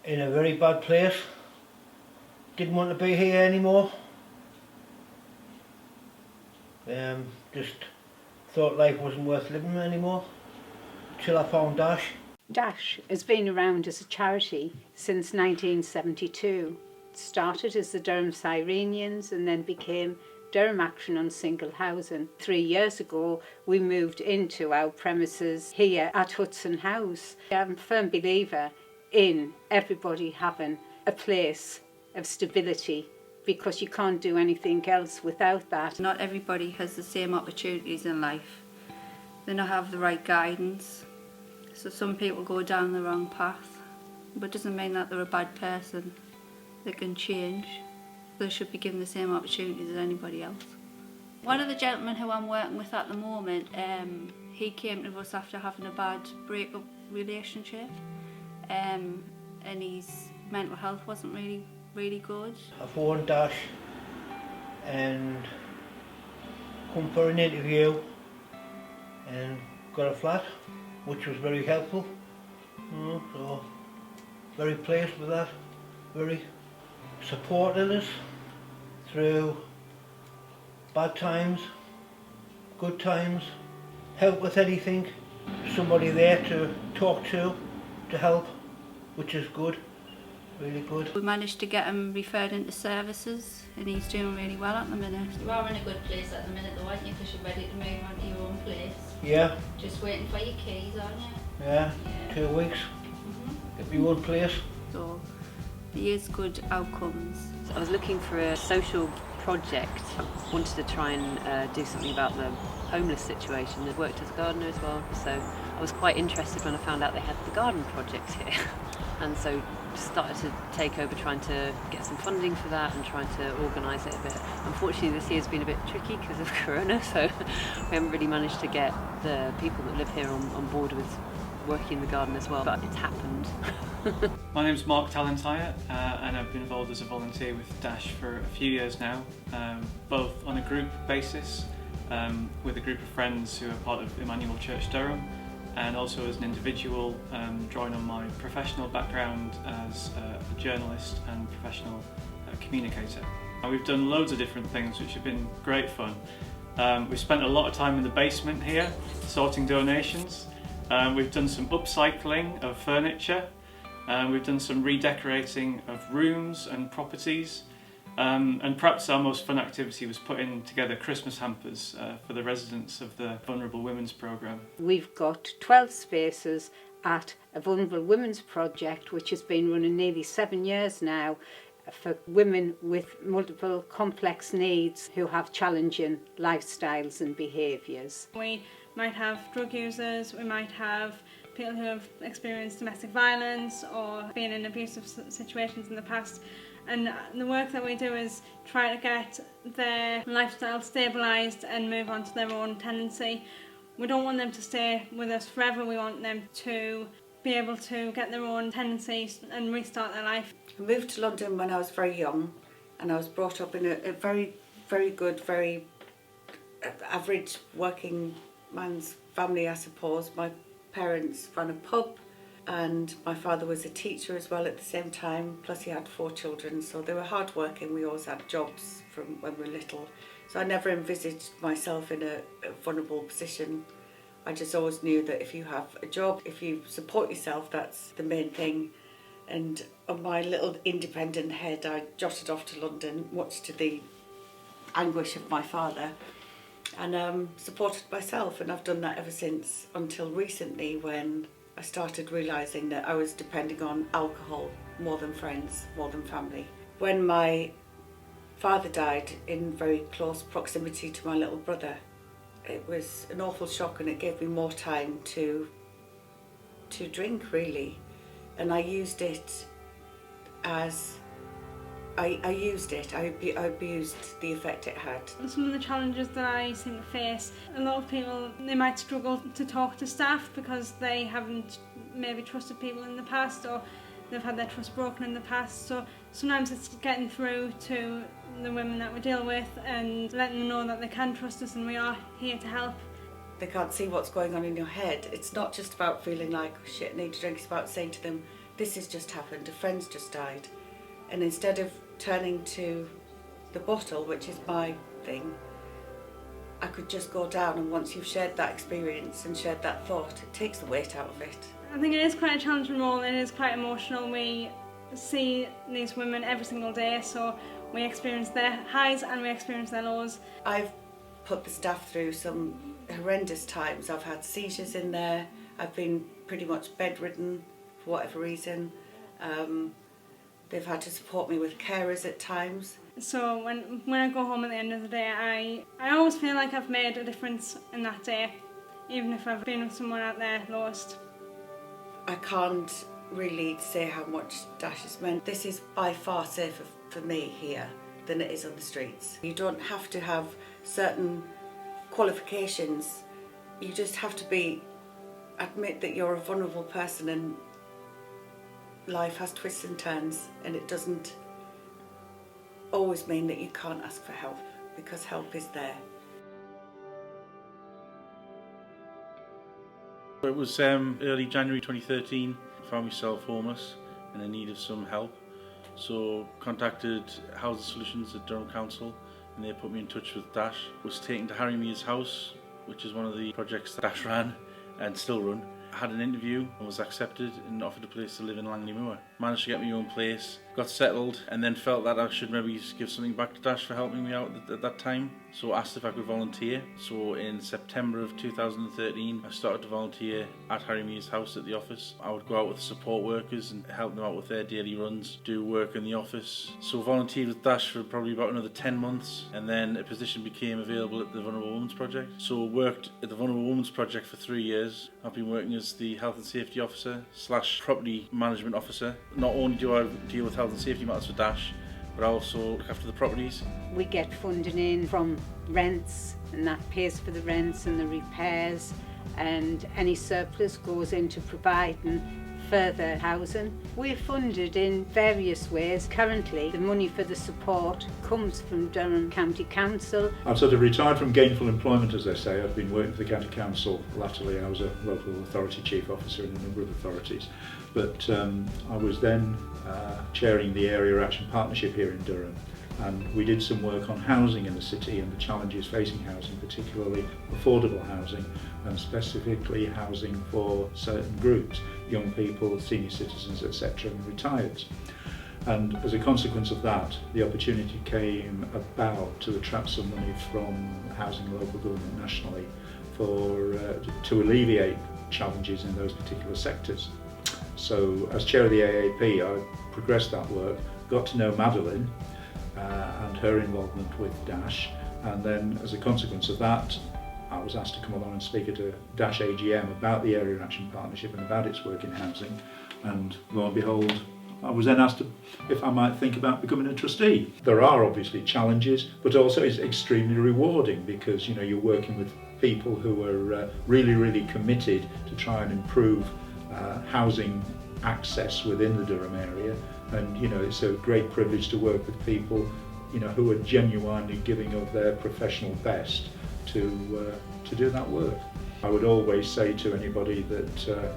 in a very bad place. Didn't want to be here anymore. Just thought life wasn't worth living anymore till I found Dash. Dash has been around as a charity since 1972. It started as the Durham Cyrenians and then became Durham Action on Single Housing. 3 years ago, we moved into our premises here at Hudson House. I'm a firm believer in everybody having a place of stability, because you can't do anything else without that. Not everybody has the same opportunities in life. They don't have the right guidance. So some people go down the wrong path, but it doesn't mean that they're a bad person. They can change. They should be given the same opportunities as anybody else. One of the gentlemen who I'm working with at the moment, he came to us after having a bad break-up relationship, and his mental health wasn't really good. I phoned Dash and come for an interview and got a flat, which was very helpful. So very pleased with that. Very supported us through bad times, good times, help with anything. Somebody there to talk to help, which is good. Really good. We managed to get him referred into services and he's doing really well at the minute. You are in a good place at the minute though, aren't you? Because you're ready to move on to your own place. Yeah. Just waiting for your keys, aren't you? Yeah, 2 weeks. Get me one place. So there is good outcomes. I was looking for a social project. I wanted to try and do something about the homeless situation. I've worked as a gardener as well, so I was quite interested when I found out they had the garden project here. And so started to take over trying to get some funding for that and trying to organise it a bit. Unfortunately this year's been a bit tricky because of Corona, so we haven't really managed to get the people that live here on board with working in the garden as well, but it's happened. My name's Mark Talentire and I've been involved as a volunteer with Dash for a few years now, both on a group basis with a group of friends who are part of Emmanuel Church Durham, and also as an individual, drawing on my professional background as a journalist and professional communicator. We've done loads of different things which have been great fun. We've spent a lot of time in the basement here sorting donations. We've done some upcycling of furniture. We've done some redecorating of rooms and properties. And perhaps our most fun activity was putting together Christmas hampers for the residents of the Vulnerable Women's Programme. We've got 12 spaces at a Vulnerable Women's Project, which has been running nearly 7 years now, for women with multiple complex needs who have challenging lifestyles and behaviours. We might have drug users, we might have people who have experienced domestic violence or been in abusive situations in the past. And the work that we do is try to get their lifestyle stabilised and move on to their own tenancy. We don't want them to stay with us forever, we want them to be able to get their own tenancies and restart their life. I moved to London when I was very young, and I was brought up in a very, very good, very average working man's family, I suppose. My parents ran a pub, and my father was a teacher as well at the same time, plus he had 4 children, so they were hard working. We always had jobs from when we were little, so I never envisaged myself in a vulnerable position. I just always knew that if you have a job, if you support yourself, that's the main thing. And on my little independent head, I jotted off to London, much to the anguish of my father, and supported myself, and I've done that ever since, until recently when I started realising that I was depending on alcohol more than friends, more than family. When my father died in very close proximity to my little brother, it was an awful shock, and it gave me more time to drink, really. And I used it as I abused the effect it had. Some of the challenges that I seem to face, a lot of people, they might struggle to talk to staff because they haven't maybe trusted people in the past, or they've had their trust broken in the past. So sometimes it's getting through to the women that we deal with and letting them know that they can trust us and we are here to help. They can't see what's going on in your head. It's not just about feeling like, oh shit, I need to drink. It's about saying to them, this has just happened, a friend's just died. And instead of turning to the bottle, which is my thing, I could just go down, and once you've shared that experience and shared that thought, it takes the weight out of it. I think it is quite a challenging role, and it is quite emotional. We see these women every single day, so we experience their highs and we experience their lows. I've put the staff through some horrendous times. I've had seizures in there, I've been pretty much bedridden for whatever reason. They've had to support me with carers at times. So when I go home at the end of the day, I always feel like I've made a difference in that day, even if I've been with someone out there lost. I can't really say how much Dash has meant. This is by far safer for me here than it is on the streets. You don't have to have certain qualifications. You just have to admit that you're a vulnerable person, and life has twists and turns, and it doesn't always mean that you can't ask for help, because help is there. It was early January 2013. I found myself homeless and in need of some help. So contacted Housing Solutions at Durham Council, and they put me in touch with Dash. Was taken to Harry Mears House, which is one of the projects that Dash ran and still run. I had an interview and was accepted and offered a place to live in Langley Moor. Managed to get my own place, got settled, and then felt that I should maybe give something back to Dash for helping me out at that time. So asked if I could volunteer. So in September of 2013, I started to volunteer at Harry Mears House at the office. I would go out with support workers and help them out with their daily runs, do work in the office. So volunteered with Dash for probably about another 10 months, and then a position became available at the Vulnerable Women's Project. So worked at the Vulnerable Women's Project for 3 years. I've been working as the Health and Safety Officer / Property Management Officer. Not only do I deal with health and safety matters for Dash, but I also look after the properties. We get funding in from rents, and that pays for the rents and the repairs, and any surplus goes into providing further housing. We're funded in various ways. Currently, the money for the support comes from Durham County Council. I've sort of retired from gainful employment, as they say. I've been working for the County Council. Latterly, I was a local authority chief officer in a number of authorities. But I was then chairing the Area Action Partnership here in Durham. And we did some work on housing in the city and the challenges facing housing, particularly affordable housing, and specifically housing for certain groups, young people, senior citizens, etc., and retireds. And as a consequence of that, the opportunity came about to attract some money from housing local government nationally to alleviate challenges in those particular sectors. So as chair of the AAP, I progressed that work, got to know Madeline, and her involvement with Dash, and then as a consequence of that I was asked to come along and speak at a Dash AGM about the Area Action Partnership and about its work in housing, and lo and behold I was then asked if I might think about becoming a trustee. There are obviously challenges, but also it's extremely rewarding because you're working with people who are really committed to try and improve housing access within the Durham area. And it's a great privilege to work with people who are genuinely giving of their professional best to do that work. I would always say to anybody that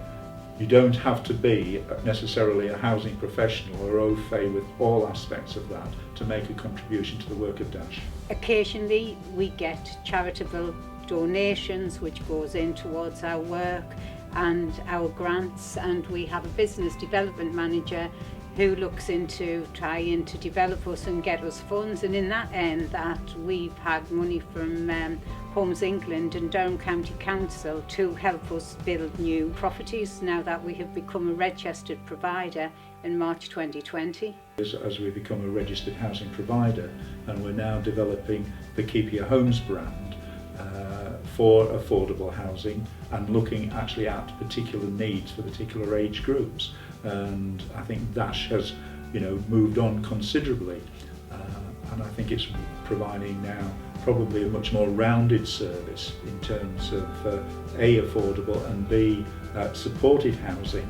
you don't have to be necessarily a housing professional or au fait with all aspects of that to make a contribution to the work of Dash. Occasionally we get charitable donations which goes in towards our work and our grants, and we have a business development manager who looks into trying to develop us and get us funds, and in that end that we've had money from Homes England and Durham County Council to help us build new properties now that we have become a registered provider in March 2020. As we become a registered housing provider, and we're now developing the Keep Your Homes brand for affordable housing and looking actually at particular needs for particular age groups. And I think Dash has moved on considerably, and I think it's providing now probably a much more rounded service in terms of A, affordable, and B, supported housing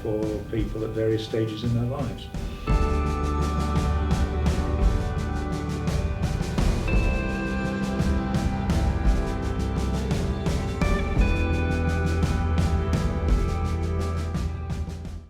for people at various stages in their lives.